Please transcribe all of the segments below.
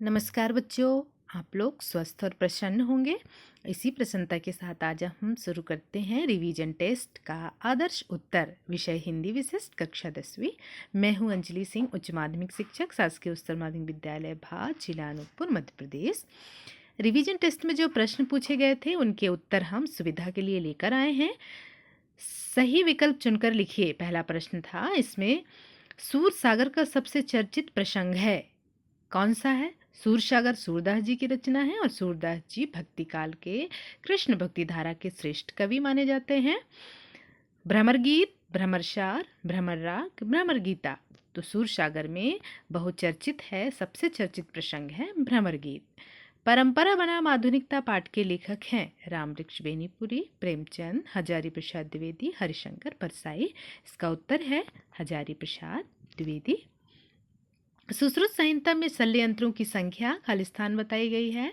नमस्कार बच्चों, आप लोग स्वस्थ और प्रसन्न होंगे। इसी प्रसन्नता के साथ आज हम शुरू करते हैं रिवीजन टेस्ट का आदर्श उत्तर। विषय हिंदी विशिष्ट, कक्षा 10वीं। मैं हूं अंजलि सिंह, उच्च माध्यमिक शिक्षक, शासकीय उच्चतर माध्यमिक विद्यालय भाट, जिला अनूपपुर, मध्य प्रदेश। रिवीजन टेस्ट में जो प्रश्न पूछे गए थे उनके उत्तर हम सुविधा के लिए लेकर आए हैं। सही विकल्प चुनकर लिखिए। पहला प्रश्न था, इसमें सूर सागर का सबसे चर्चित प्रसंग है, कौन सा है? सूरसागर सूरदास जी की रचना है और सूरदास जी भक्ति काल के कृष्ण भक्ति धारा के श्रेष्ठ कवि माने जाते हैं। भ्रमर गीत, भ्रमरसार, भ्रमर राग, भ्रमर गीता। तो सूरसागर में बहुचर्चित है, सबसे चर्चित प्रसंग है भ्रमर गीत। परंपरा बनाम आधुनिकता पाठ के लेखक हैं रामवृक्ष बेनीपुरी, प्रेमचंद, हजारी प्रसाद द्विवेदी, हरिशंकर परसाई। इसका उत्तर है हजारी प्रसाद द्विवेदी। सुश्रुत संहिता में शल्य यंत्रों की संख्या खालिस्तान बताई गई है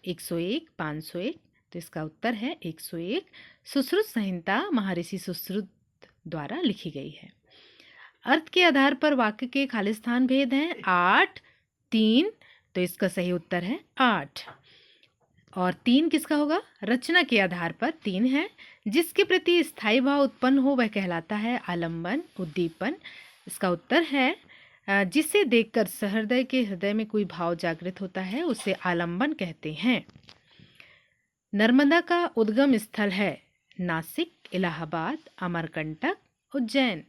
101, 501। तो इसका उत्तर है 101। सुश्रुत संहिता महर्षि सुश्रुत द्वारा लिखी गई है। अर्थ के आधार पर वाक्य के खालिस्तान भेद हैं 8, 3। तो इसका सही उत्तर है 8। और 3 किसका होगा? रचना के आधार पर 3 है। जिसके प्रति स्थायी भाव उत्पन्न हो वह कहलाता है आलंबन, उद्दीपन। इसका उत्तर है जिसे देखकर सहृदय के हृदय में कोई भाव जागृत होता है उसे आलंबन कहते हैं। नर्मदा का उद्गम स्थल है नासिक, इलाहाबाद, अमरकंटक, उज्जैन।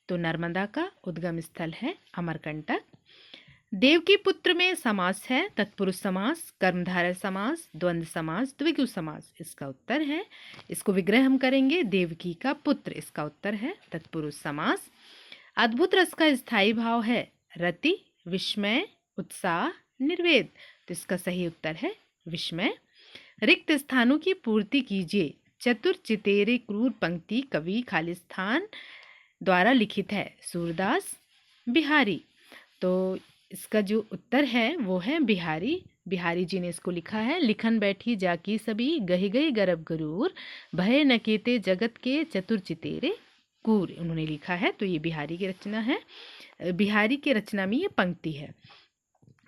तो नर्मदा का उद्गम स्थल है अमरकंटक। देवकी पुत्र में समास है तत्पुरुष समास, कर्मधारय समास, द्वंद्व समास, द्विगु समास। इसका उत्तर है, इसको विग्रह हम करेंगे, देवकी का पुत्र। इसका उत्तर है तत्पुरुष समास। अद्भुत रस का स्थायी भाव है रति, विस्मय, उत्साह, निर्वेद। तो इसका सही उत्तर है विस्मय। रिक्त स्थानों की पूर्ति कीजिए। चतुर चितेरे क्रूर पंक्ति कवि खालिस्तान द्वारा लिखित है सूरदास, बिहारी। तो इसका जो उत्तर है वो है बिहारी। बिहारी जी ने इसको लिखा है। लिखन बैठी जाकी सभी, गही गई गरब गरूर, भय न केते जगत के चतुर चितेरे कूर। उन्होंने लिखा है। तो ये बिहारी की रचना है। बिहारी की रचना में ये पंक्ति है।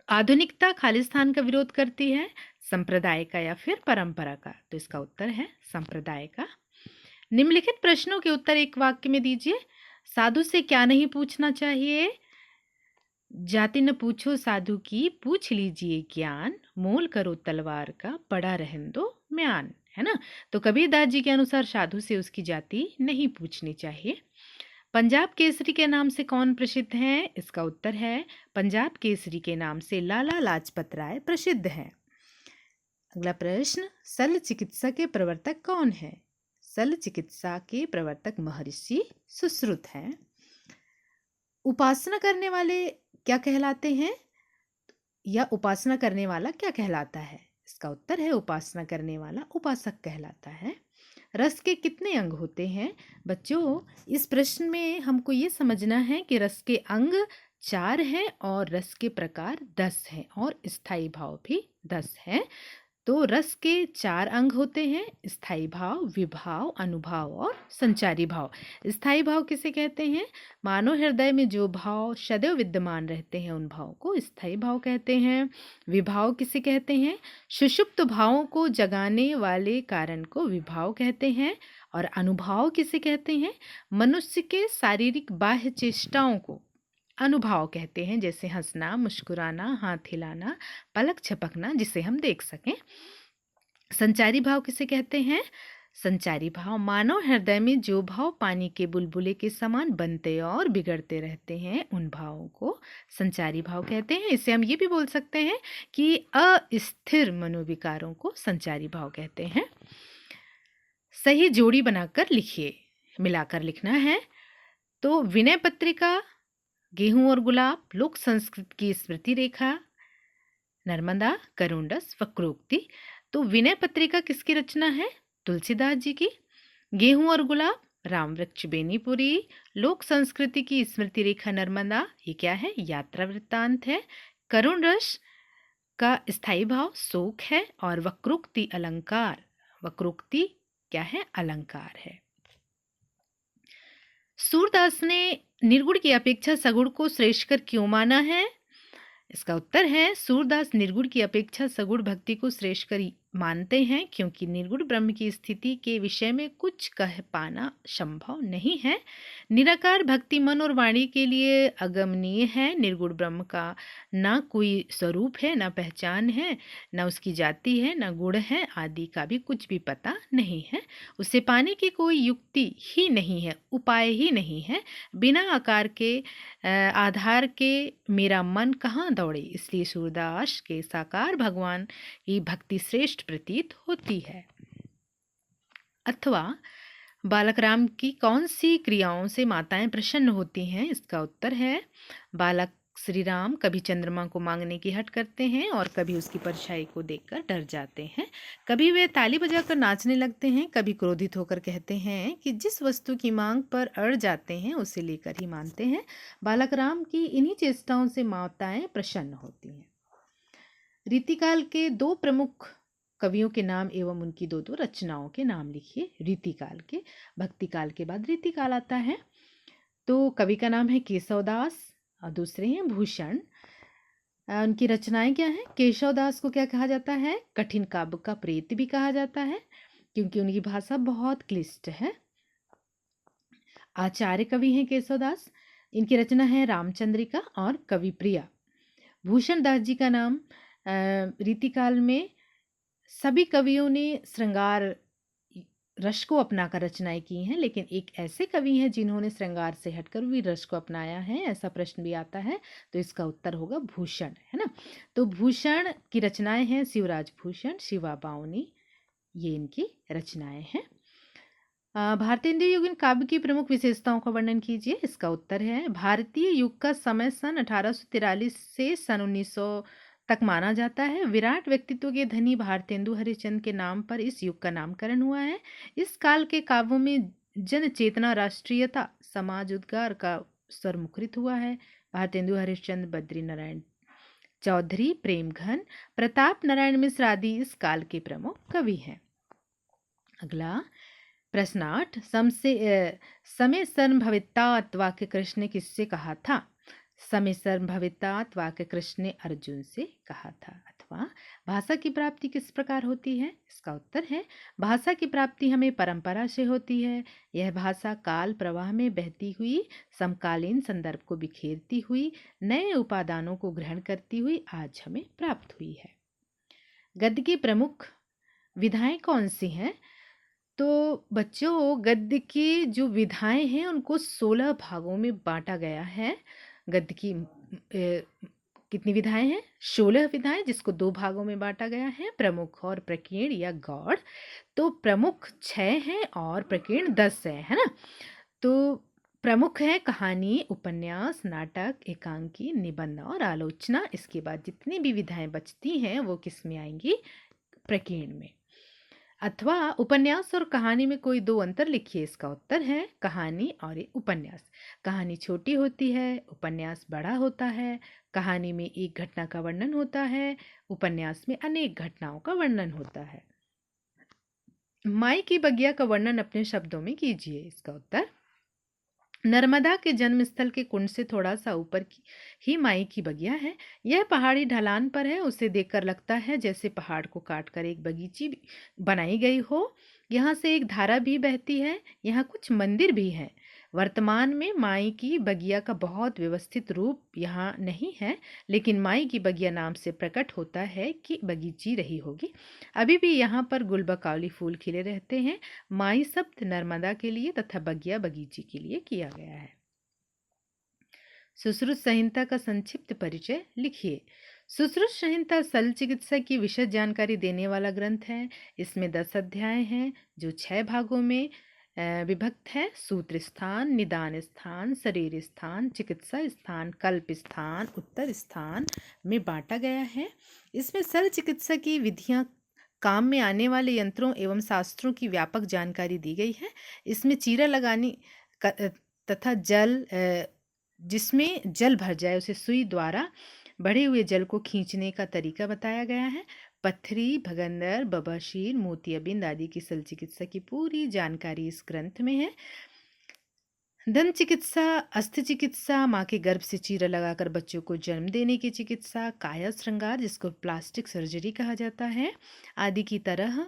आधुनिकता खालिस्तान का विरोध करती है, संप्रदाय का या फिर परंपरा का? तो इसका उत्तर है संप्रदाय का। निम्नलिखित प्रश्नों के उत्तर एक वाक्य में दीजिए। साधु से क्या नहीं पूछना चाहिए? जाति न पूछो साधु की, पूछ लीजिए ज्ञान, मोल करो तलवार का, पड़ा रहन दो म्यान। है ना? तो कबीरदास जी के अनुसार साधु से उसकी जाति नहीं पूछनी चाहिए। पंजाब केसरी के नाम से कौन प्रसिद्ध है? इसका उत्तर है पंजाब केसरी के नाम से लाला लाजपत राय प्रसिद्ध है। अगला प्रश्न, शल्य चिकित्सा के प्रवर्तक कौन है? शल्य चिकित्सा के प्रवर्तक महर्षि सुश्रुत हैं। उपासना करने वाले क्या कहलाते हैं, या उपासना करने वाला क्या कहलाता है? इसका उत्तर है उपासना करने वाला उपासक कहलाता है। रस के कितने अंग होते हैं? बच्चों, इस प्रश्न में हमको ये समझना है कि रस के अंग 4 हैं और रस के प्रकार 10 हैं और स्थायी भाव भी 10 हैं। तो रस के 4 अंग होते हैं, स्थायी भाव, विभाव, अनुभाव और संचारी भाव। स्थायी भाव किसे कहते हैं? मानव हृदय में जो भाव सदैव विद्यमान रहते हैं उन भाव को स्थायी भाव कहते हैं। विभाव किसे कहते हैं? सुषुप्त भावों को जगाने वाले कारण को विभाव कहते हैं। और अनुभाव किसे कहते हैं? मनुष्य के शारीरिक बाह्य चेष्टाओं को अनुभाव कहते हैं, जैसे हंसना, मुस्कुराना, हाथ हिलाना, पलक झपकना, जिसे हम देख सकें। संचारी भाव किसे कहते हैं? संचारी भाव मानव हृदय में जो भाव पानी के बुलबुले के समान बनते और बिगड़ते रहते हैं उन भावों को संचारी भाव कहते हैं। इसे हम ये भी बोल सकते हैं कि अस्थिर मनोविकारों को संचारी भाव कहते हैं। सही जोड़ी बनाकर लिखिए, मिलाकर लिखना है। तो विनय पत्रिका, गेहूं और गुलाब, लोक संस्कृत की स्मृति रेखा, नर्मदा, करुंडस, वक्रोक्ति। तो विनय पत्रिका किसकी रचना है? तुलसीदास जी की। गेहूं और गुलाब रामवृक्ष बेनीपुरी। लोक संस्कृति की स्मृति रेखा नर्मदा, ये क्या है? यात्रा वृत्तांत है। करुणरस का स्थायी भाव शोक है। और वक्रोक्ति अलंकार, वक्रोक्ति क्या है? अलंकार है। सूरदास ने निर्गुण की अपेक्षा सगुण को श्रेष्ठ कर क्यों माना है? इसका उत्तर है सूरदास निर्गुण की अपेक्षा सगुण भक्ति को श्रेष्ठ कर मानते हैं, क्योंकि निर्गुण ब्रह्म की स्थिति के विषय में कुछ कह पाना संभव नहीं है। निराकार भक्ति मन और वाणी के लिए अगमनीय है। निर्गुण ब्रह्म का ना कोई स्वरूप है, ना पहचान है, ना उसकी जाति है, ना गुण है, आदि का भी कुछ भी पता नहीं है। उसे पाने की कोई युक्ति ही नहीं है, उपाय ही नहीं है। बिना आकार के आधार के मेरा मन कहाँ दौड़े, इसलिए सूरदास के साकार भगवान की भक्ति श्रेष्ठ प्रतीत होती है। अथवा बालक राम की कौन सी क्रियाओं से माताएं प्रसन्न होती हैं? इसका उत्तर है बालक श्री राम कभी चंद्रमा को मांगने की हट करते हैं और कभी उसकी परछाई को देखकर डर जाते हैं। कभी वे ताली बजाकर नाचने लगते हैं, कभी क्रोधित होकर कहते हैं कि जिस वस्तु की मांग पर अड़ जाते हैं उसे लेकर ही मानते हैं। बालक राम की इन्हीं चेष्टाओं से माताएं प्रसन्न होती हैं। रीतिकाल के दो प्रमुख कवियों के नाम एवं उनकी दो दो रचनाओं के नाम लिखिए। रीतिकाल के, भक्ति काल के बाद रीतिकाल आता है। तो कवि का नाम है केशवदास और दूसरे हैं भूषण। उनकी रचनाएं क्या हैं? केशवदास को क्या कहा जाता है? कठिन काव्य का प्रेत भी कहा जाता है, क्योंकि उनकी भाषा बहुत क्लिष्ट है। आचार्य कवि हैं केशवदास। इनकी रचना है रामचंद्रिका और कवि प्रिया। भूषण दास जी का नाम रीतिकाल में सभी कवियों ने श्रृंगार रस को अपनाकर रचनाएं की हैं, लेकिन एक ऐसे कवि हैं जिन्होंने श्रृंगार से हटकर भी रस को अपनाया है, ऐसा प्रश्न भी आता है, तो इसका उत्तर होगा भूषण, है ना। तो भूषण की रचनाएं हैं शिवराज भूषण, शिवा बावनी, ये इनकी रचनाएं हैं। भारतीय युगीन काव्य की प्रमुख विशेषताओं का वर्णन कीजिए। इसका उत्तर है भारतीय युग का समय सन 1843 से सन 1900 तक माना जाता है। विराट व्यक्तित्व के धनी भारतेंदु हरिश्चंद्र के नाम पर इस युग का नामकरण हुआ है। इस काल के काव्यों में जन चेतना, राष्ट्रीयता, समाज उद्गार का स्वर मुखरित हुआ है। भारतेंदु हरिश्चंद्र, बद्री नारायण चौधरी, प्रेमघन, प्रताप नारायण मिश्र आदि इस काल के प्रमुख कवि हैं। अगला प्रश्न 8, समय संभवितात वाक्य कृष्ण ने किससे कहा था? समय संभवितात वाक्य कृष्ण ने अर्जुन से कहा था। अथवा भाषा की प्राप्ति किस प्रकार होती है? इसका उत्तर है भाषा की प्राप्ति हमें परंपरा से होती है। यह भाषा काल प्रवाह में बहती हुई, समकालीन संदर्भ को बिखेरती हुई, नए उपादानों को ग्रहण करती हुई आज हमें प्राप्त हुई है। गद्य की प्रमुख विधाएं कौन सी हैं? तो बच्चों, गद्य की जो विधाएं हैं उनको 16 भागों में बांटा गया है। गद्य की कितनी विधाएं हैं? 16 विधाएं, जिसको 2 भागों में बांटा गया है, प्रमुख और प्रकीर्ण या गौड़। तो प्रमुख 6 हैं और प्रकीर्ण 10 है ना। तो प्रमुख है कहानी, उपन्यास, नाटक, एकांकी, निबंध और आलोचना। इसके बाद जितनी भी विधाएं बचती हैं वो किस में आएंगी? प्रकीर्ण में। अथवा उपन्यास और कहानी में कोई 2 अंतर लिखिए। इसका उत्तर है कहानी और उपन्यास। कहानी छोटी होती है, उपन्यास बड़ा होता है। कहानी में एक घटना का वर्णन होता है, उपन्यास में अनेक घटनाओं का वर्णन होता है। माई की बगिया का वर्णन अपने शब्दों में कीजिए। इसका उत्तर नर्मदा के जन्म स्थल के कुंड से थोड़ा सा ऊपर ही माई की बगिया है। यह पहाड़ी ढलान पर है। उसे देखकर लगता है जैसे पहाड़ को काटकर एक बगीची बनाई गई हो। यहाँ से एक धारा भी बहती है। यहाँ कुछ मंदिर भी हैं। वर्तमान में माई की बगिया का बहुत व्यवस्थित रूप यहाँ नहीं है, लेकिन माई की बगिया नाम से प्रकट होता है कि बगीची रही होगी। अभी भी यहाँ पर गुलबकावली फूल खिले रहते हैं। माई शब्द नर्मदा के लिए तथा बगिया बगीची के लिए किया गया है। सुश्रुत संहिता का संक्षिप्त परिचय लिखिए। सुश्रुत संहिता शल्य चिकित्सा की विशद जानकारी देने वाला ग्रंथ है। इसमें 10 अध्याय हैं जो 6 भागों में विभक्त है। सूत्र स्थान, निदान स्थान, शरीर स्थान, चिकित्सा स्थान, कल्प स्थान, उत्तर स्थान में बांटा गया है। इसमें शल्य चिकित्सा की विधियां, काम में आने वाले यंत्रों एवं शास्त्रों की व्यापक जानकारी दी गई है। इसमें चीरा लगाने तथा जिसमें जल भर जाए उसे सुई द्वारा बढ़े हुए जल को खींचने का तरीका बताया गया है। पत्थरी, भगंदर, बबाशीर, मोतियाबिंद आदि की शल्य चिकित्सा की पूरी जानकारी इस ग्रंथ में है। दंत चिकित्सा, अस्थि चिकित्सा, माँ के गर्भ से चीरा लगाकर बच्चों को जन्म देने की चिकित्सा, काया श्रृंगार जिसको प्लास्टिक सर्जरी कहा जाता है आदि की तरह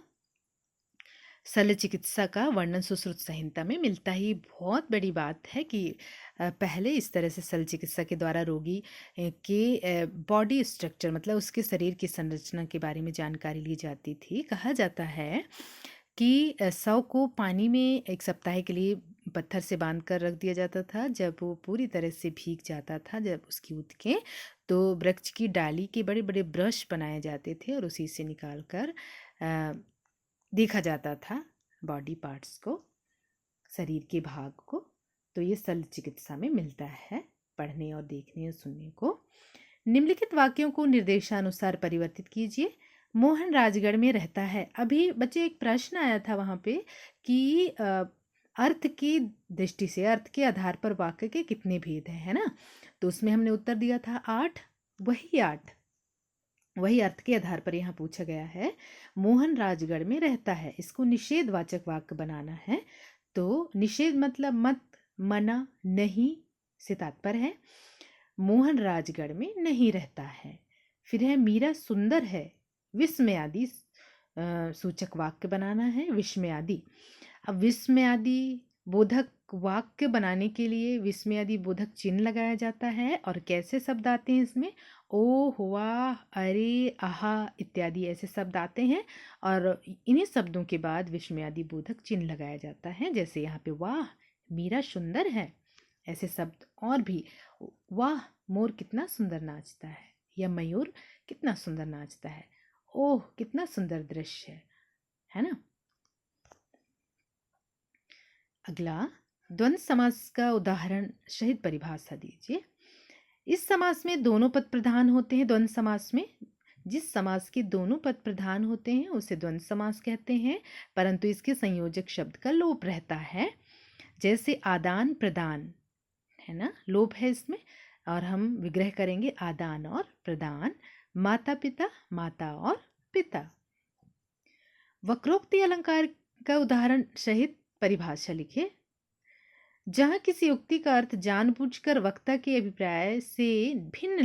शल्य चिकित्सा का वर्णन सुश्रुत संहिता में मिलता ही। बहुत बड़ी बात है कि पहले इस तरह से शल्य चिकित्सा के द्वारा रोगी के बॉडी स्ट्रक्चर मतलब उसके शरीर की संरचना के बारे में जानकारी ली जाती थी। कहा जाता है कि शव को पानी में एक सप्ताह के लिए पत्थर से बांध कर रख दिया जाता था। जब वो पूरी तरह से भीग जाता था, जब उसकी ऊतकें, तो वृक्ष की डाली के बड़े बड़े ब्रश बनाए जाते थे और उसी से निकाल कर देखा जाता था बॉडी पार्ट्स को, शरीर के भाग को। तो ये शल्य चिकित्सा में मिलता है पढ़ने और देखने और सुनने को। निम्नलिखित वाक्यों को निर्देशानुसार परिवर्तित कीजिए। मोहन राजगढ़ में रहता है। अभी बच्चे एक प्रश्न आया था वहाँ पे कि अर्थ की दृष्टि से, अर्थ के आधार पर वाक्य के कितने भेद हैं, है ना। तो उसमें हमने उत्तर दिया था 8। वही अर्थ के आधार पर यहाँ पूछा गया है। मोहन राजगढ़ में रहता है, इसको निषेधवाचक वाक्य बनाना है। तो निषेध मतलब मत, मना, नहीं से तात्पर्य है। मोहन राजगढ़ में नहीं रहता है। फिर है मीरा सुंदर है, विस्मयादि सूचक वाक्य बनाना है, विस्मयादि। अब विस्मयादि बोधक वाक्य बनाने के लिए विस्मयादि बोधक चिन्ह लगाया जाता है। और कैसे शब्द आते हैं इसमें? ओ, वाह, अरे, आहा इत्यादि ऐसे शब्द आते हैं और इन्हीं शब्दों के बाद विस्मयादि बोधक चिन्ह लगाया जाता है। जैसे यहाँ पे वाह मीरा सुंदर है, ऐसे शब्द और भी। वाह मोर कितना सुंदर नाचता है, या मयूर कितना सुंदर नाचता है, ओह कितना सुंदर दृश्य है ना। अगला, द्वंद्व समास का उदाहरण सहित परिभाषा दीजिए। इस समास में दोनों पद प्रधान होते हैं। द्वंद्व समास में जिस समास के दोनों पद प्रधान होते हैं उसे द्वंद्व समास कहते हैं, परंतु इसके संयोजक शब्द का लोप रहता है। जैसे आदान प्रदान है ना, लोप है इसमें, और हम विग्रह करेंगे आदान और प्रदान। माता पिता, माता और पिता। वक्रोक्ति अलंकार का उदाहरण सहित परिभाषा लिखिए। जहाँ किसी उक्ति का अर्थ जानबूझकर वक्ता के अभिप्राय से भिन्न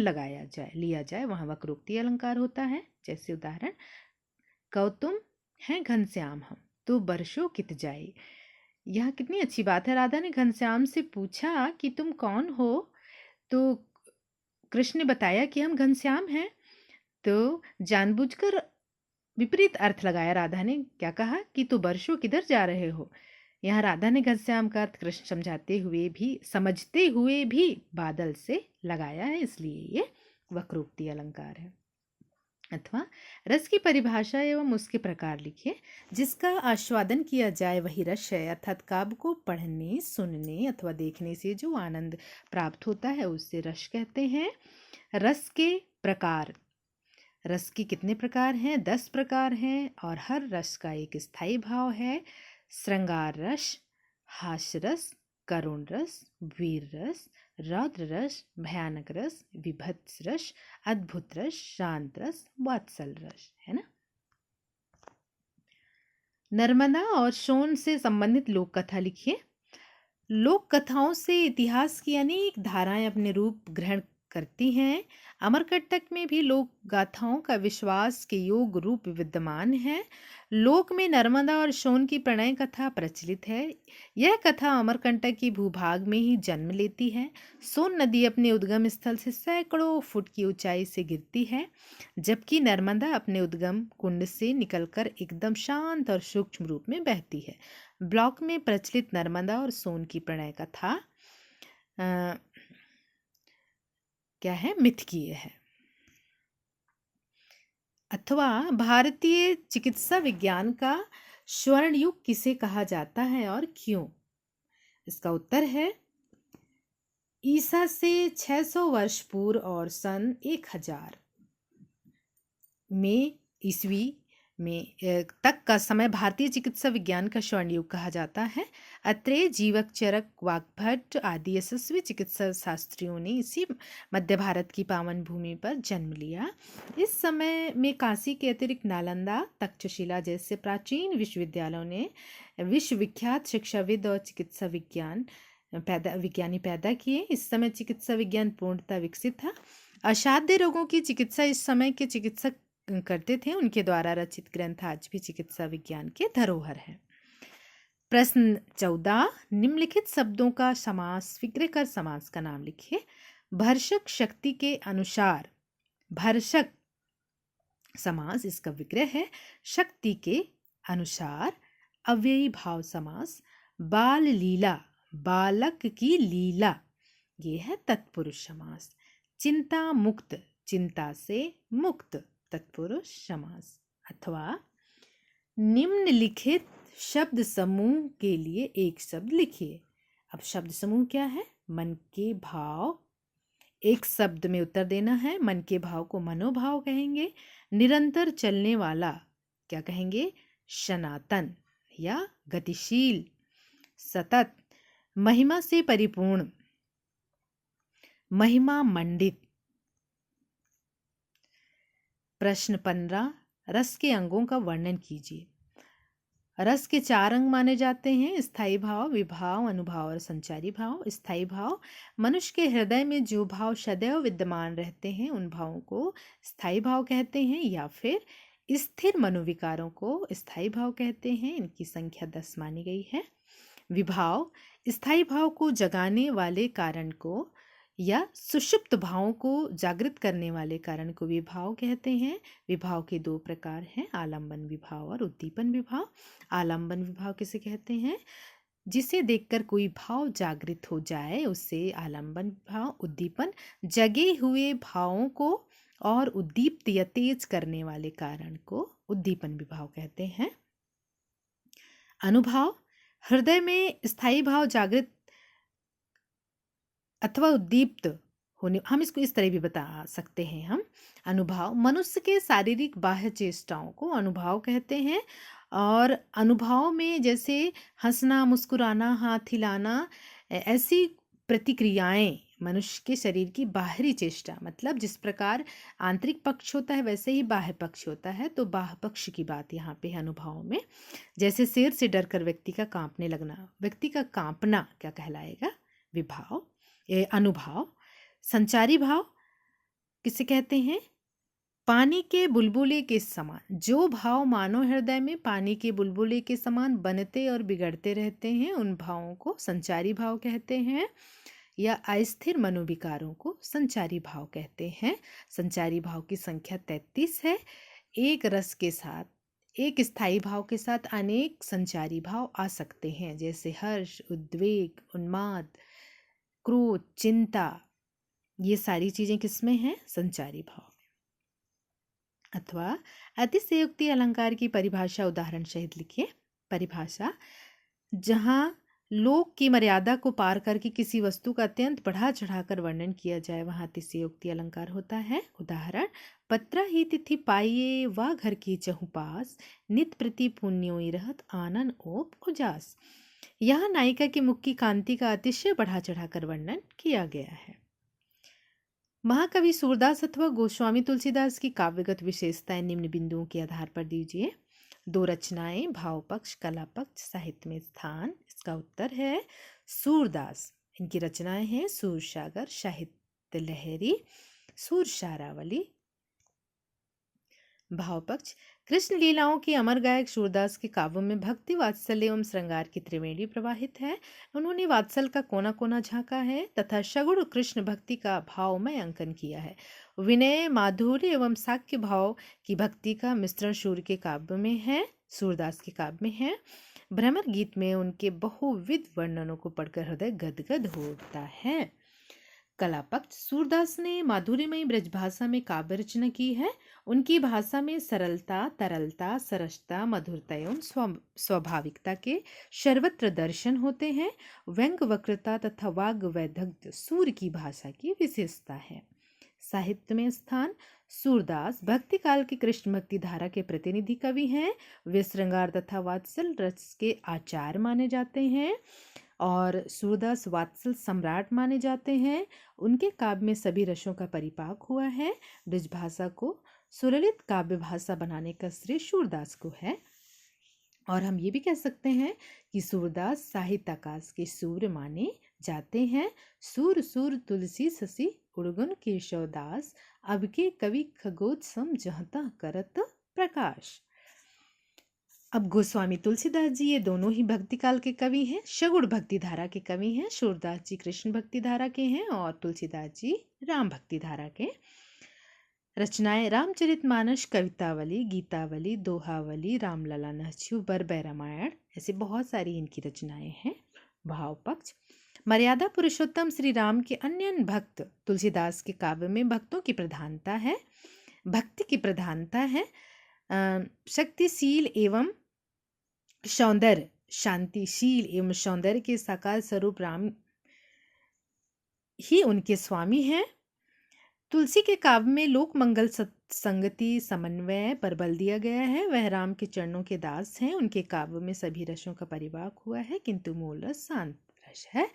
लिया जाए वहाँ वक्रोक्ति अलंकार होता है। जैसे उदाहरण, कौतुम है घनश्याम हम, तो बरसों कित जाए। यह कितनी अच्छी बात है। राधा ने घनश्याम से पूछा कि तुम कौन हो, तो कृष्ण ने बताया कि हम घनश्याम हैं। तो जानबूझकर विपरीत अर्थ लगाया राधा ने। क्या कहा कि तो बरसों किधर जा रहे हो। यहाँ राधा ने घनश्याम का अर्थ कृष्ण समझते हुए भी बादल से लगाया है, इसलिए ये वक्रोक्ति अलंकार है। अथवा रस की परिभाषा एवं उसके प्रकार लिखिए। जिसका आस्वादन किया जाए वही रस है, अर्थात काव्य को पढ़ने, सुनने अथवा देखने से जो आनंद प्राप्त होता है उससे रस कहते हैं। रस के प्रकार, रस के कितने प्रकार हैं? 10 प्रकार हैं और हर रस का एक स्थायी भाव है। श्रृंगार रस, हास्य रस, करुण रस, वीर रस, रौद्र रस, भयानक रस, विभत्स रस, अद्भुत रस, शांत रस, वात्सल रस, है ना। नर्मदा और सोन से संबंधित लोक कथा लिखिए। लोक कथाओं से इतिहास की अनेक धाराएं अपने रूप ग्रहण करती हैं। अमरकंटक में भी लोक गाथाओं का विश्वास के योग रूप विद्यमान है। लोक में नर्मदा और सोन की प्रणय कथा प्रचलित है। यह कथा अमरकंटक की भूभाग में ही जन्म लेती है। सोन नदी अपने उद्गम स्थल से सैकड़ों फुट की ऊंचाई से गिरती है, जबकि नर्मदा अपने उद्गम कुंड से निकलकर एकदम शांत और सूक्ष्म रूप में बहती है। ब्लॉक में प्रचलित नर्मदा और सोन की प्रणय कथा क्या है? मिथकीय है। अथवा भारतीय चिकित्सा विज्ञान का स्वर्ण युग किसे कहा जाता है और क्यों? इसका उत्तर है ईसा से 600 वर्ष पूर्व और सन 1000 में ईस्वी में तक का समय भारतीय चिकित्सा विज्ञान का स्वर्ण युग कहा जाता है। अत्रेय, जीवक, चरक, वाग्भट आदि यशस्वी चिकित्सा शास्त्रियों ने इसी मध्य भारत की पावन भूमि पर जन्म लिया। इस समय में काशी के अतिरिक्त नालंदा, तक्षशिला जैसे प्राचीन विश्वविद्यालयों ने विश्वविख्यात शिक्षाविद और चिकित्सा विज्ञान विज्ञानी पैदा किए। इस समय चिकित्सा विज्ञान पूर्णतः विकसित था। असाध्य रोगों की चिकित्सा इस समय के चिकित्सक करते थे। उनके द्वारा रचित ग्रंथ आज भी चिकित्सा विज्ञान के धरोहर हैं। प्रश्न 14, निम्नलिखित शब्दों का समास विग्रह कर समास का नाम लिखिए। भर्षक शक्ति के अनुसार, भर्षक समास इसका विग्रह है। शक्ति के अनुसार अव्ययी भाव समास। बाल लीला, बालक की लीला, ये है तत्पुरुष समास। चिंता मुक्त, चिंता से मुक्त, तत्पुरुष समास। अथवा निम्नलिखित शब्द समूह के लिए एक शब्द लिखिए। अब शब्द समूह क्या है? मन के भाव, एक शब्द में उत्तर देना है। मन के भाव को मनोभाव कहेंगे। निरंतर चलने वाला क्या कहेंगे? सनातन या गतिशील, सतत। महिमा से परिपूर्ण, महिमा मंडित। प्रश्न 15, रस के अंगों का वर्णन कीजिए। रस के 4 अंग माने जाते हैं: स्थायी भाव, विभाव, अनुभाव और संचारी भाव। स्थायी भाव, मनुष्य के हृदय में जो भाव सदैव विद्यमान रहते हैं उन भावों को स्थायी भाव कहते हैं, या फिर स्थिर मनोविकारों को स्थायी भाव कहते हैं। इनकी संख्या 10 मानी गई है। विभाव, स्थायी भाव को जगाने वाले कारण को या सुषुप्त भावों को जागृत करने वाले कारण को विभाव कहते हैं। विभाव के 2 प्रकार हैं, आलंबन विभाव और उद्दीपन विभाव। आलंबन विभाव किसे कहते हैं? जिसे देखकर कोई भाव जागृत हो जाए उससे आलंबन विभाव। उद्दीपन, जगे हुए भावों को और उद्दीप्त या तेज करने वाले कारण को उद्दीपन विभाव कहते हैं। अनुभाव, हृदय में स्थायी भाव जागृत अथवा उद्दीप्त होने, हम इसको इस तरह भी बता सकते हैं हम। अनुभाव, मनुष्य के शारीरिक बाह्य चेष्टाओं को अनुभाव कहते हैं। और अनुभाव में जैसे हंसना, मुस्कुराना, हाथ हिलाना, ऐसी प्रतिक्रियाएं मनुष्य के शरीर की बाहरी चेष्टा, मतलब जिस प्रकार आंतरिक पक्ष होता है वैसे ही बाह्य पक्ष होता है। तो बाह्य पक्ष की बात यहाँ पे है अनुभाव में। जैसे शेर से डरकर व्यक्ति का कांपने लगना, व्यक्ति का कांपना क्या कहलाएगा? विभाव, अनुभाव। संचारी भाव किसे कहते हैं? पानी के बुलबुले के समान, जो भाव मानव हृदय में पानी के बुलबुले के समान बनते और बिगड़ते रहते हैं उन भावों को संचारी भाव कहते हैं, या अस्थिर मनोविकारों को संचारी भाव कहते हैं। संचारी भाव की संख्या 33 है। एक रस के साथ, एक स्थायी भाव के साथ अनेक संचारी भाव आ सकते हैं, जैसे हर्ष, उद्वेग, उन्माद, क्रोध, चिंता। ये सारी चीजें किसमें हैं? संचारी भाव। अथवा अतिशयोक्ति अलंकार की परिभाषा उदाहरण सहित लिखिए। परिभाषा, जहां लोक की मर्यादा को पार करके किसी वस्तु का अत्यंत बढ़ा चढ़ाकर वर्णन किया जाए वहां अतिशयोक्ति अलंकार होता है। उदाहरण, पत्रा ही तिथि पाइये वा घर की चहुपास, नित प्रति पुण्योई रहत आनन ओप उजास। यहाँ नायिका के मुख की कांति का अतिशय बढ़ा चढ़ाकर वर्णन किया गया है। महाकवि सूरदास अथवा गोस्वामी तुलसीदास की काव्यगत विशेषताएं निम्न बिंदुओं के आधार पर दीजिए। 2 रचनाएं, भाव पक्ष, कला पक्ष, साहित्य में स्थान। इसका उत्तर है सूरदास। इनकी रचनाएं हैं सूरसागर, साहित्य लहरी, सूरसारावली। भाव पक्ष, कृष्ण लीलाओं के अमर गायक सूरदास के काव्यों में भक्ति, वात्सल्य एवं श्रृंगार की त्रिवेणी प्रवाहित है। उन्होंने वात्सल का कोना कोना झांका है तथा सगुण कृष्ण भक्ति का भावमय अंकन किया है। विनय, माधुर्य एवं साक्ष्य भाव की भक्ति का मिश्रण सूर्य के काव्य में है, सूरदास के काव्य में है। भ्रमर गीत में उनके बहुविध वर्णनों को पढ़कर हृदय गदगद होता है। कला पक्ष, सूरदास ने माधुर्यमयी ब्रजभाषा में काव्य रचना की है। उनकी भाषा में सरलता, तरलता, सरसता, मधुरता एवं स्वाभाविकता के सर्वत्र दर्शन होते हैं। व्यंग, वक्रता तथा वाग वैदग्ध्य सूर्य की भाषा की विशेषता है। साहित्य में स्थान, सूरदास भक्ति काल की कृष्ण भक्ति धारा के प्रतिनिधि कवि हैं। वे श्रृंगार तथा वात्सल रस के आचार्य माने जाते हैं और सूरदास वात्सल सम्राट माने जाते हैं। उनके काव्य में सभी रसों का परिपाक हुआ है। ब्रजभाषा को सुललित काव्य भाषा बनाने का श्रेय सूरदास को है। और हम ये भी कह सकते हैं कि सूरदास साहित्य आकाश के सूर्य माने जाते हैं। सूर सूर तुलसी ससी उड़गुन केशवदास, अब के कवि खगोत्सम जहता करत प्रकाश। अब गोस्वामी तुलसीदास जी ये दोनों ही भक्ति काल के कवि हैं, सगुण भक्ति धारा के कवि हैं। सूरदास जी कृष्ण भक्ति धारा के हैं और तुलसीदास जी राम भक्ति धारा के। रचनाएं रामचरितमानस, कवितावली, गीतावली, दोहावली, रामलला नहचू, बरबै रामायण, ऐसे बहुत सारी इनकी रचनाएं हैं। भाव पक्ष, मर्यादा पुरुषोत्तम श्री राम के अन्य भक्त। तुलसीदास के काव्य में भक्तों की प्रधानता है, भक्ति की प्रधानता है। शक्तिशील एवं सौंदर्य, शांतिशील एवं सौंदर्य के साकार स्वरूप राम ही उनके स्वामी हैं। तुलसी के काव्य में लोक मंगल संगति समन्वय पर बल दिया गया है। वह राम के चरणों के दास हैं। उनके काव्य में सभी रसों का परिवाक हुआ है, किंतु मूल रस शांत रस है।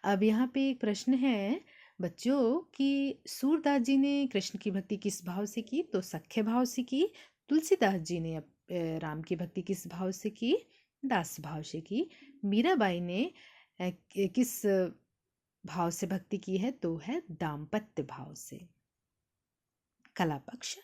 अब यहाँ पे एक प्रश्न है बच्चों कि सूरदास जी ने कृष्ण की भक्ति किस भाव से की? तो सख्य भाव से की। तुलसीदास जी ने राम की भक्ति किस भाव से की? दास भाव से की। मीराबाई ने किस भाव से भक्ति की है? तो है दाम्पत्य भाव से। कला पक्ष,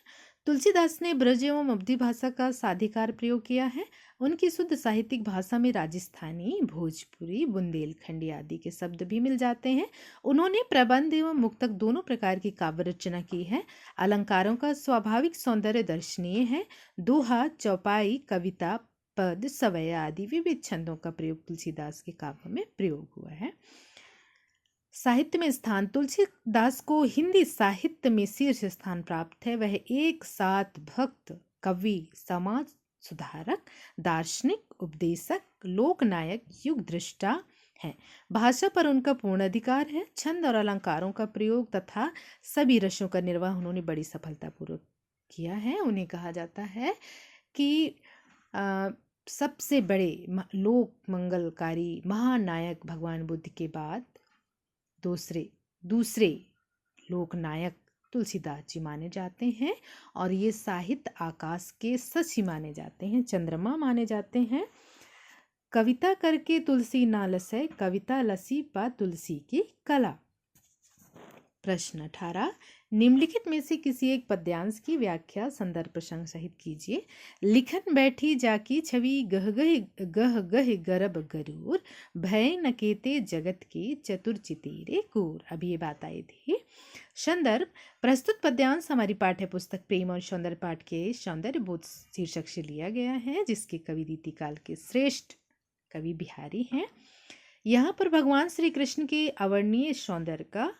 तुलसीदास ने ब्रज एवं अवधी भाषा का साधिकार प्रयोग किया है। उनकी शुद्ध साहित्यिक भाषा में राजस्थानी, भोजपुरी, बुंदेलखंडी आदि के शब्द भी मिल जाते हैं। उन्होंने प्रबंध एवं मुक्तक दोनों प्रकार की काव्य रचना की है। अलंकारों का स्वाभाविक सौंदर्य दर्शनीय है। दोहा, चौपाई, कविता, पद, सवय आदि विविध छंदों का प्रयोग तुलसीदास के काव्य में प्रयोग हुआ है। साहित्य में स्थान, तुलसीदास को हिंदी साहित्य में शीर्ष स्थान प्राप्त है। वह एक साथ भक्त, कवि, समाज सुधारक, दार्शनिक, उपदेशक, लोकनायक, युग दृष्टा है। भाषा पर उनका पूर्ण अधिकार है। छंद और अलंकारों का प्रयोग तथा सभी रसों का निर्वाह उन्होंने बड़ी सफलतापूर्वक किया है। उन्हें कहा जाता है कि सबसे बड़े लोक मंगलकारी महानायक भगवान बुद्ध के बाद दूसरे लोकनायक तुलसीदास जी माने जाते हैं। और ये साहित्य आकाश के शशि माने जाते हैं, चंद्रमा माने जाते हैं। कविता करके तुलसी ना लसै, कविता लसी पा तुलसी की कला। प्रश्न 18, निम्नलिखित में से किसी एक पद्यांश की व्याख्या संदर्भ प्रसंग सहित कीजिए। लिखन बैठी जाकी छवि, गह गह गरब गरूर, भय नकेते जगत की चतुर चितेरे कूर। अभी ये बात आई थी। संदर्भ, प्रस्तुत पद्यांश हमारी पाठ्य पुस्तक प्रेम और सौंदर्य पाठ के सौंदर्य बोध शीर्षक से लिया गया है, जिसके कवि रीतिकाल के श्रेष्ठ कवि बिहारी हैं। यहाँ पर भगवान श्री कृष्ण के अवर्णीय सौंदर्य का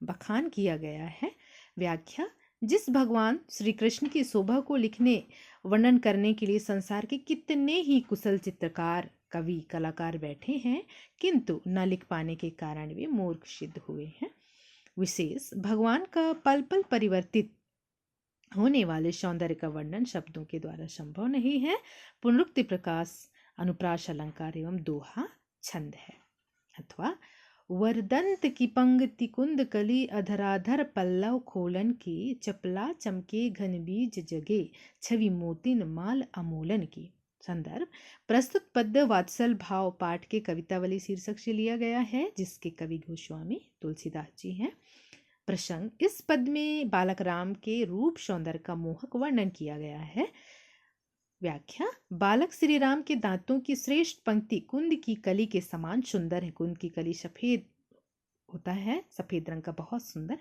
बखान किया गया है। व्याख्या, जिस भगवान श्री कृष्ण की शोभा को लिखने वर्णन करने के लिए संसार के कितने ही कुशल चित्रकार, कवि, कलाकार बैठे हैं, किंतु न लिख पाने के कारण वे मूर्ख सिद्ध हुए हैं। विशेष भगवान का पल पल परिवर्तित होने वाले सौंदर्य का वर्णन शब्दों के द्वारा संभव नहीं है। पुनरुक्ति, प्रकाश, अनुप्रास, अलंकार एवं दोहा छंद है। अथवा वरदंत की पंक्ति कुंद कली, अधराधर पल्लव खोलन की, चपला चमके घन बीज जगे, छवि मोतिन माल अमोलन की। संदर्भ, प्रस्तुत पद्य वात्सल भाव पाठ के कवितावली शीर्षक से लिया गया है, जिसके कवि गोस्वामी तुलसीदास जी हैं। प्रसंग, इस पद में बालक राम के रूप सौंदर्य का मोहक वर्णन किया गया है। व्याख्या, बालक श्री राम के दांतों की श्रेष्ठ पंक्ति कुंद की कली के समान सुंदर है। कुंद की कली सफेद होता है, सफेद रंग का, बहुत सुंदर।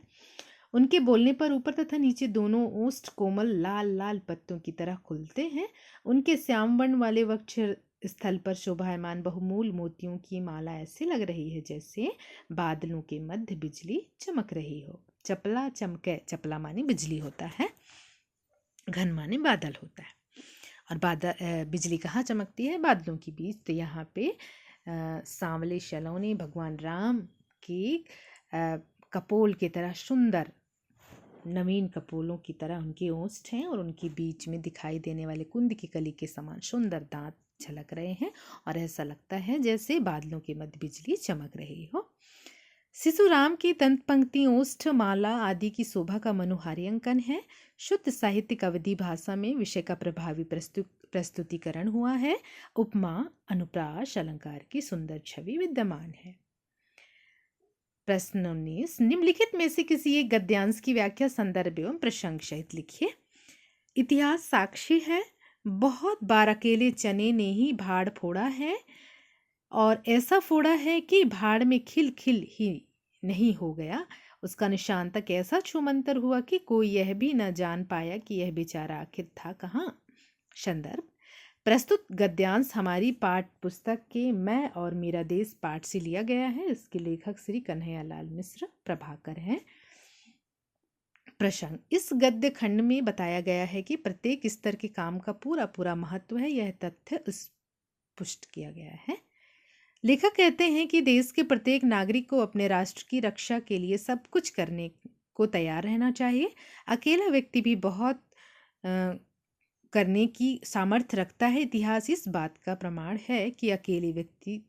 उनके बोलने पर ऊपर तथा नीचे दोनों ओष्ठ कोमल लाल लाल पत्तों की तरह खुलते हैं। उनके श्याम वर्ण वाले वक्ष स्थल पर शोभायमान बहुमूल मोतियों की माला ऐसे लग रही है जैसे बादलों के मध्य बिजली चमक रही हो। चपला चमके, चपला माने बिजली होता है, घन माने बादल होता है। और बादल, बिजली कहाँ चमकती है? बादलों के बीच। तो यहाँ पे सांवले सलोने भगवान राम की कपोल की तरह सुंदर, नवीन कपोलों की तरह उनके ओष्ठ हैं और उनके बीच में दिखाई देने वाले कुंद की कली के समान सुंदर दांत झलक रहे हैं और ऐसा लगता है जैसे बादलों के मध्य बिजली चमक रही हो। शिशु राम की तंत पंक्ति, ओष्ठ, माला आदि की शोभा का मनोहारी अंकन है। शुद्ध साहित्यिक अवधी भाषा में विषय का प्रभावी प्रस्तुतिकरण हुआ है। उपमा, अनुप्रास, अलंकार की सुंदर छवि विद्यमान है। प्रश्न 19, निम्नलिखित में से किसी एक गद्यांश की व्याख्या संदर्भ एवं प्रसंग सहित लिखिए। इतिहास साक्षी है, बहुत बार अकेले चने ने ही भाड़ फोड़ा है, और ऐसा फोड़ा है कि भाड़ में खिल खिल ही नहीं हो गया। उसका निशान तक ऐसा छूमंतर हुआ कि कोई यह भी न जान पाया कि यह बेचारा आखिर था कहाँ। संदर्भ, प्रस्तुत गद्यांश हमारी पाठ पुस्तक के मैं और मेरा देश पाठ से लिया गया है। इसके लेखक श्री कन्हैयालाल मिश्र प्रभाकर हैं। प्रसंग, इस गद्य खंड में बताया गया है कि प्रत्येक स्तर के काम का पूरा पूरा महत्व है, यह तथ्य स्पष्ट किया गया है। लेखक कहते हैं कि देश के प्रत्येक नागरिक को अपने राष्ट्र की रक्षा के लिए सब कुछ करने को तैयार रहना चाहिए। अकेला व्यक्ति भी बहुत करने की सामर्थ्य रखता है। इतिहास इस बात का प्रमाण है कि अकेले व्यक्ति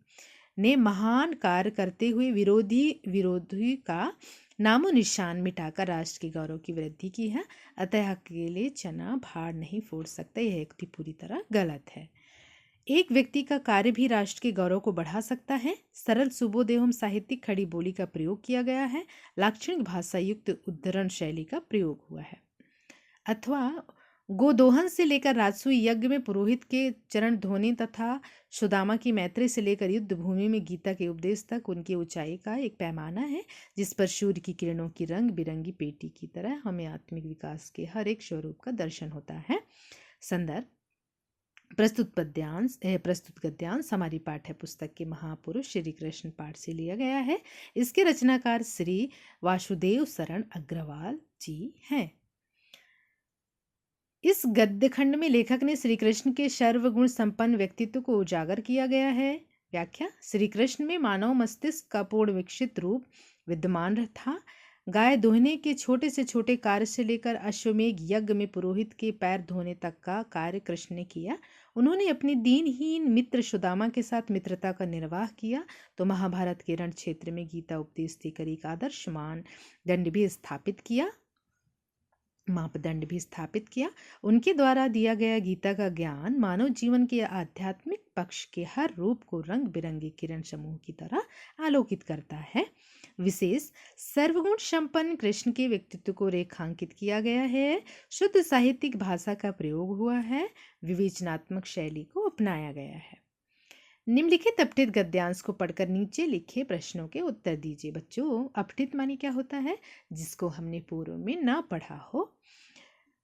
ने महान कार्य करते हुए विरोधी का नामो निशान मिटाकर राष्ट्र के गौरव की वृद्धि की है। अतः अकेले चना भाड़ नहीं फोड़ सकता, यह युक्ति पूरी तरह गलत है। एक व्यक्ति का कार्य भी राष्ट्र के गौरव को बढ़ा सकता है। सरल सुबोध एवं साहित्यिक खड़ी बोली का प्रयोग किया गया है। लाक्षणिक भाषा युक्त उद्धरण शैली का प्रयोग हुआ है। अथवा गोदोहन से लेकर राजसूय यज्ञ में पुरोहित के चरण धोने तथा सुदामा की मैत्री से लेकर युद्ध भूमि में गीता के उपदेश तक उनकी ऊंचाई का एक पैमाना है, जिस पर सूर्य की किरणों की रंग बिरंगी पेटी की तरह हमें आत्मिक विकास के हर एक स्वरूप का दर्शन होता है। संदर्भ, प्रस्तुत गद्यांश हमारी पाठ्य पुस्तक के महापुरुष श्री कृष्ण पाठ से लिया गया है। इसके रचनाकार श्री वासुदेव शरण अग्रवाल जी हैं। इस गद्य खंड में लेखक ने श्री कृष्ण के सर्वगुण संपन्न व्यक्तित्व को उजागर किया गया है। व्याख्या, श्री कृष्ण में मानव मस्तिष्क का पूर्ण विकसित रूप विद्यमान था। गाय दोहने के छोटे से छोटे कार्य से लेकर अश्वमेघ यज्ञ में पुरोहित के पैर धोने तक का कार्य कृष्ण ने किया। उन्होंने अपनी दीनहीन मित्र सुदामा के साथ मित्रता का निर्वाह किया तो महाभारत के रण क्षेत्र में गीता उपदेश देकर एक आदर्श मापदंड भी स्थापित किया। उनके द्वारा दिया गया गीता का ज्ञान मानव जीवन के आध्यात्मिक पक्ष के हर रूप को रंग बिरंगे किरण समूह की तरह आलोकित करता है। विशेष सर्वगुण संपन्न कृष्ण के व्यक्तित्व को रेखांकित किया गया है। शुद्ध साहित्यिक भाषा का प्रयोग हुआ है। विवेचनात्मक शैली को अपनाया गया है। निम्नलिखित अपठित गद्यांश को पढ़कर नीचे लिखे प्रश्नों के उत्तर दीजिए। बच्चों, अपठित माने क्या होता है? जिसको हमने पूर्व में ना पढ़ा हो।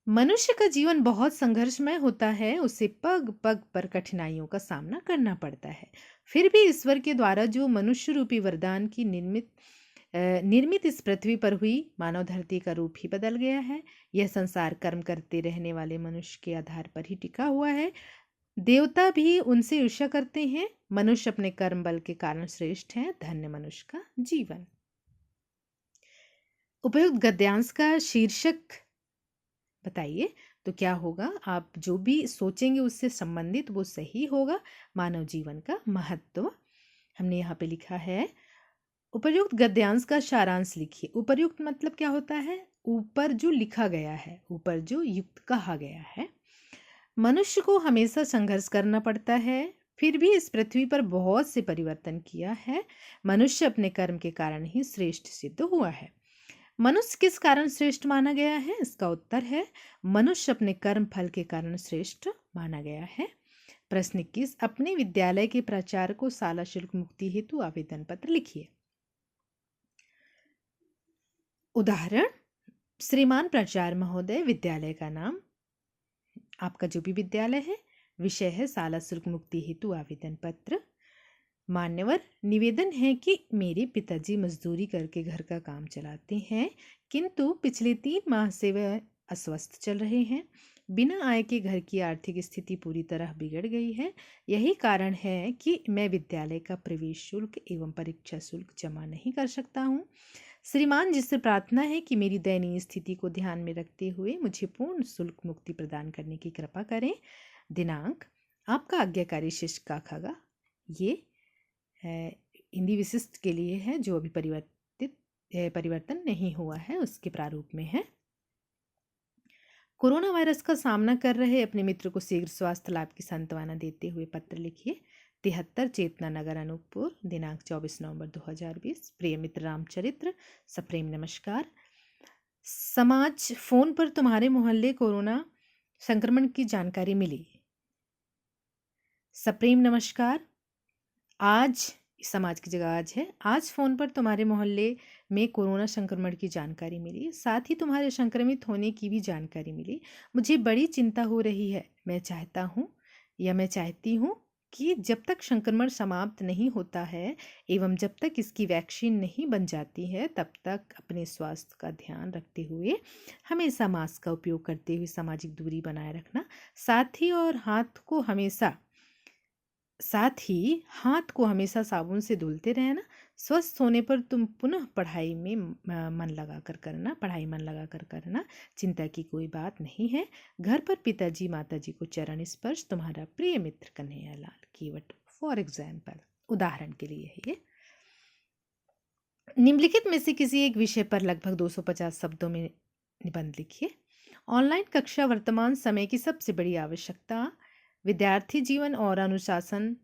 मनुष्य का जीवन बहुत संघर्षमय होता है, उसे पग पग पर कठिनाइयों का सामना करना पड़ता है। फिर भी ईश्वर के द्वारा जो मनुष्य रूपी वरदान की निर्मित इस पृथ्वी पर हुई मानव धरती का रूप ही बदल गया है। यह संसार कर्म करते रहने वाले मनुष्य के आधार पर ही टिका हुआ है। देवता भी उनसे ईर्ष्या करते हैं। मनुष्य अपने कर्म बल के कारण श्रेष्ठ है। धन्य मनुष्य का जीवन। उपयुक्त गद्यांश का शीर्षक बताइए तो क्या होगा? आप जो भी सोचेंगे उससे संबंधित वो सही होगा। मानव जीवन का महत्व हमने यहाँ पे लिखा है। उपयुक्त गद्यांश का सारांश लिखिए। उपयुक्त मतलब क्या होता है? ऊपर जो लिखा गया है, ऊपर जो युक्त कहा गया है। मनुष्य को हमेशा संघर्ष करना पड़ता है, फिर भी इस पृथ्वी पर बहुत से परिवर्तन किया है। मनुष्य अपने कर्म के कारण ही श्रेष्ठ सिद्ध हुआ है। मनुष्य किस कारण श्रेष्ठ माना गया है? इसका उत्तर है मनुष्य अपने कर्म फल के कारण श्रेष्ठ माना गया है। प्रश्न 21, अपने विद्यालय के प्राचार्य को शाला शुल्क मुक्ति हेतु आवेदन पत्र लिखिए। उदाहरण, श्रीमान प्राचार्य महोदय, विद्यालय का नाम, आपका जो भी विद्यालय है, विषय है शाला शुल्क मुक्ति हेतु आवेदन पत्र। मान्यवर, निवेदन है कि मेरे पिताजी मजदूरी करके घर का काम चलाते हैं, किंतु पिछले 3 माह से वह अस्वस्थ चल रहे हैं। बिना आय के घर की आर्थिक स्थिति पूरी तरह बिगड़ गई है। यही कारण है कि मैं विद्यालय का प्रवेश शुल्क एवं परीक्षा शुल्क जमा नहीं कर सकता हूँ। श्रीमान जी से प्रार्थना है कि मेरी दयनीय स्थिति को ध्यान में रखते हुए मुझे पूर्ण शुल्क मुक्ति प्रदान करने की कृपा करें। दिनांक, आपका आज्ञाकारी शिष्य काखागा। ये हिंदी विशिष्ट के लिए है, जो अभी परिवर्तन नहीं हुआ है उसके प्रारूप में है। कोरोना वायरस का सामना कर रहे अपने मित्र को शीघ्र स्वास्थ्य लाभ की सांत्वना देते हुए पत्र लिखिए। 73 चेतना नगर अनूपपुर, दिनांक 24 नवंबर 2020। प्रिय मित्र रामचरित्र, सप्रेम नमस्कार। समाज फोन पर तुम्हारे मोहल्ले कोरोना संक्रमण की जानकारी मिली। सप्रेम नमस्कार। आज समाज की जगह आज है। आज फ़ोन पर तुम्हारे मोहल्ले में कोरोना संक्रमण की जानकारी मिली, साथ ही तुम्हारे संक्रमित होने की भी जानकारी मिली। मुझे बड़ी चिंता हो रही है। मैं चाहती हूँ कि जब तक संक्रमण समाप्त नहीं होता है एवं जब तक इसकी वैक्सीन नहीं बन जाती है, तब तक अपने स्वास्थ्य का ध्यान रखते हुए हमेशा मास्क का उपयोग करते हुए सामाजिक दूरी बनाए रखना, साथ ही हाथ को हमेशा साबुन से धुलते रहना। स्वस्थ होने पर तुम पुनः पढ़ाई मन लगा कर करना। चिंता की कोई बात नहीं है। घर पर पिताजी माताजी को चरण स्पर्श। तुम्हारा प्रिय मित्र Kanhaiya Lal. Keyword for example, उदाहरण के लिए है ये। निम्नलिखित में से किसी एक विषय पर लगभग 250 शब्दों में निबंध लिखिए। ऑनलाइन कक्षा वर्तमान समय की सबसे बड़ी आवश्यकता। विद्यार्थी जीवन और अनुशासन।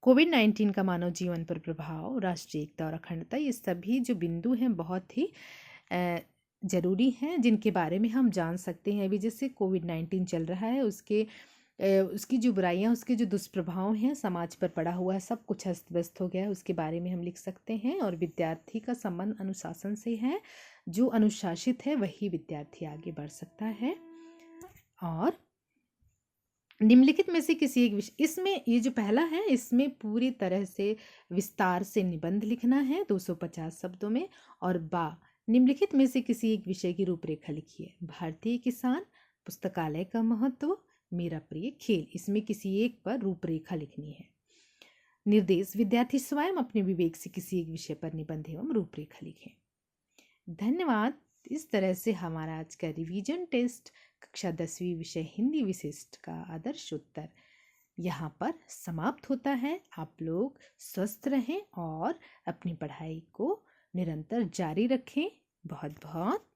कोविड-19 का मानव जीवन पर प्रभाव। राष्ट्रीय एकता और अखंडता। ये सभी जो बिंदु हैं बहुत ही ज़रूरी हैं, जिनके बारे में हम जान सकते हैं। अभी जैसे कोविड-19 चल रहा है, उसकी जो बुराइयां, उसके जो दुष्प्रभाव हैं समाज पर पड़ा हुआ है, सब कुछ अस्त व्यस्त हो गया है, उसके बारे में हम लिख सकते हैं। और विद्यार्थी का संबंध अनुशासन से है। जो अनुशासित है वही विद्यार्थी आगे बढ़ सकता है। और निम्नलिखित में से किसी एक विषय, इसमें ये जो पहला है, इसमें पूरी तरह से विस्तार से निबंध लिखना है 250 शब्दों में। और निम्नलिखित में से किसी एक विषय की रूपरेखा लिखिए। भारतीय किसान, पुस्तकालय का महत्व, मेरा प्रिय खेल। इसमें किसी एक पर रूपरेखा लिखनी है। निर्देश, विद्यार्थी स्वयं अपने विवेक से किसी एक विषय पर निबंध एवं रूपरेखा लिखें। धन्यवाद। इस तरह से हमारा आज का रिवीजन टेस्ट कक्षा 10वीं विषय हिंदी विशिष्ट का आदर्श उत्तर यहाँ पर समाप्त होता है। आप लोग स्वस्थ रहें और अपनी पढ़ाई को निरंतर जारी रखें। बहुत बहुत